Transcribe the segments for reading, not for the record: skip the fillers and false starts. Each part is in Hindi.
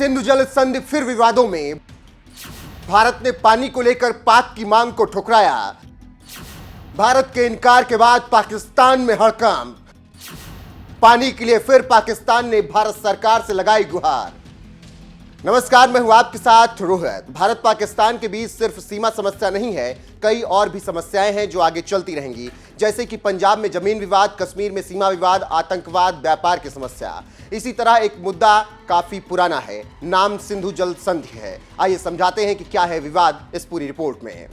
सिंधु जल संधि फिर विवादों में। भारत ने पानी को लेकर पाक की मांग को ठुकराया। भारत के इनकार के बाद पाकिस्तान में हड़कंप। पानी के लिए फिर पाकिस्तान ने भारत सरकार से लगाई गुहार। नमस्कार, मैं हूं आपके साथ रोहित। भारत पाकिस्तान के बीच सिर्फ सीमा समस्या नहीं है, कई और भी समस्याएं हैं जो आगे चलती रहेंगी, जैसे कि पंजाब में जमीन विवाद, कश्मीर में सीमा विवाद, आतंकवाद, व्यापार की समस्या। इसी तरह एक मुद्दा काफी पुराना है, नाम सिंधु जल संधि है। आइए समझाते हैं कि क्या है विवाद इस पूरी रिपोर्ट में।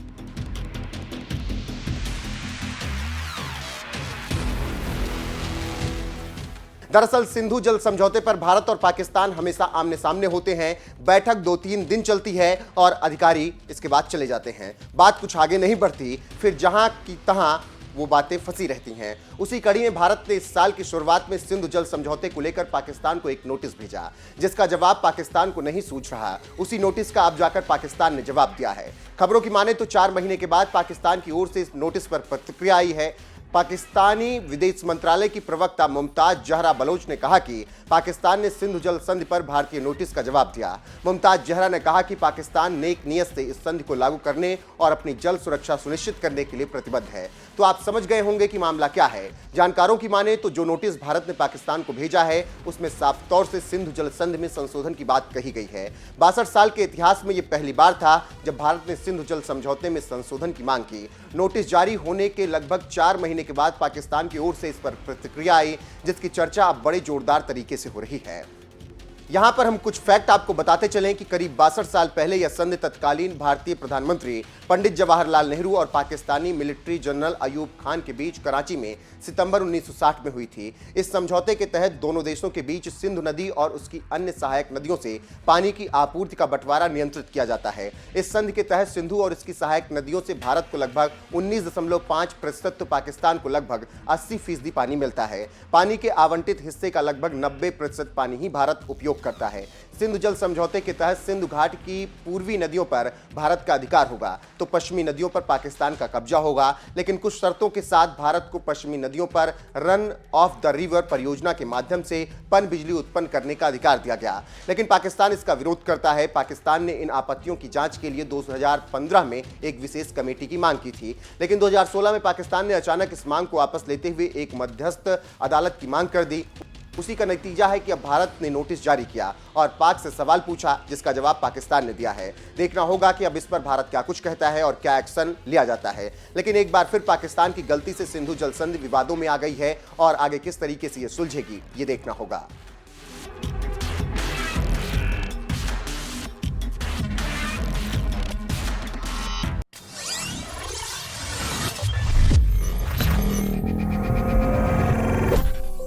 दरअसल सिंधु जल समझौते पर भारत और पाकिस्तान हमेशा आमने सामने होते हैं। बैठक 2-3 दिन चलती है और अधिकारी इसके बाद चले जाते हैं। बात कुछ आगे नहीं बढ़ती, फिर जहां की तहां वो बातें फंसी रहती हैं। उसी कड़ी में भारत ने इस साल की शुरुआत में सिंधु जल समझौते को लेकर पाकिस्तान को एक नोटिस भेजा, जिसका जवाब पाकिस्तान को नहीं सूझ रहा। उसी नोटिस का अब जाकर पाकिस्तान ने जवाब दिया है। खबरों की माने तो 4 महीने के बाद पाकिस्तान की ओर से इस नोटिस पर प्रतिक्रिया आई है। पाकिस्तानी विदेश मंत्रालय की प्रवक्ता मुमताज जहरा बलोच ने कहा कि पाकिस्तान ने सिंधु जल संधि पर भारतीय नोटिस का जवाब दिया। मुमताज जहरा ने कहा कि पाकिस्तान नेक नियत से इस संधि को लागू करने और अपनी जल सुरक्षा सुनिश्चित करने के लिए प्रतिबद्ध है। तो आप समझ गए होंगे कि मामला क्या है। जानकारों की माने तो जो नोटिस भारत ने पाकिस्तान को भेजा है उसमें साफ तौर से सिंधु जल संधि में संशोधन की बात कही गई है। 62 साल के इतिहास में यह पहली बार था जब भारत ने सिंधु जल समझौते में संशोधन की मांग की। नोटिस जारी होने के लगभग 4 महीने के बाद पाकिस्तान की ओर से इस पर प्रतिक्रिया आई, जिसकी चर्चा अब बड़े जोरदार तरीके से हो रही है। यहां पर हम कुछ फैक्ट आपको बताते चलें कि करीब 62 साल पहले यह संधि तत्कालीन भारतीय प्रधानमंत्री पंडित जवाहरलाल नेहरू और पाकिस्तानी मिलिट्री जनरल अयूब खान के बीच कराची में सितंबर 1960 में हुई थी। इस समझौते के तहत दोनों देशों के बीच सिंधु नदी और उसकी अन्य सहायक नदियों से पानी की आपूर्ति का बंटवारा नियंत्रित किया जाता है। इस संधि के तहत सिंधु और इसकी सहायक नदियों से भारत को लगभग 19.5% तो पाकिस्तान को लगभग 80% पानी मिलता है। पानी के आवंटित हिस्से का लगभग 90% पानी ही भारत उपयोग करता है। सिंधु जल समझौते के तहत सिंधु घाट की पूर्वी नदियों पर भारत का अधिकार होगा, तो पश्चिमी नदियों पर पाकिस्तान का कब्जा होगा। लेकिन कुछ शर्तों के साथ भारत को पश्चिमी नदियों पर रन ऑफ द रिवर परियोजना के माध्यम से पन बिजली उत्पन्न करने का अधिकार दिया गया, लेकिन पाकिस्तान इसका विरोध करता है। पाकिस्तान ने इन आपत्तियों की जांच के लिए 2015 में एक विशेष कमेटी की मांग की थी, लेकिन 2016 में पाकिस्तान ने अचानक इस मांग को वापस लेते हुए एक मध्यस्थ अदालत की मांग कर दी। उसी का नतीजा है कि अब भारत ने नोटिस जारी किया और पाक से सवाल पूछा, जिसका जवाब पाकिस्तान ने दिया है। देखना होगा कि अब इस पर भारत क्या कुछ कहता है और क्या एक्शन लिया जाता है। लेकिन एक बार फिर पाकिस्तान की गलती से सिंधु जल संधि विवादों में आ गई है और आगे किस तरीके से ये सुलझेगी, ये देखना होगा।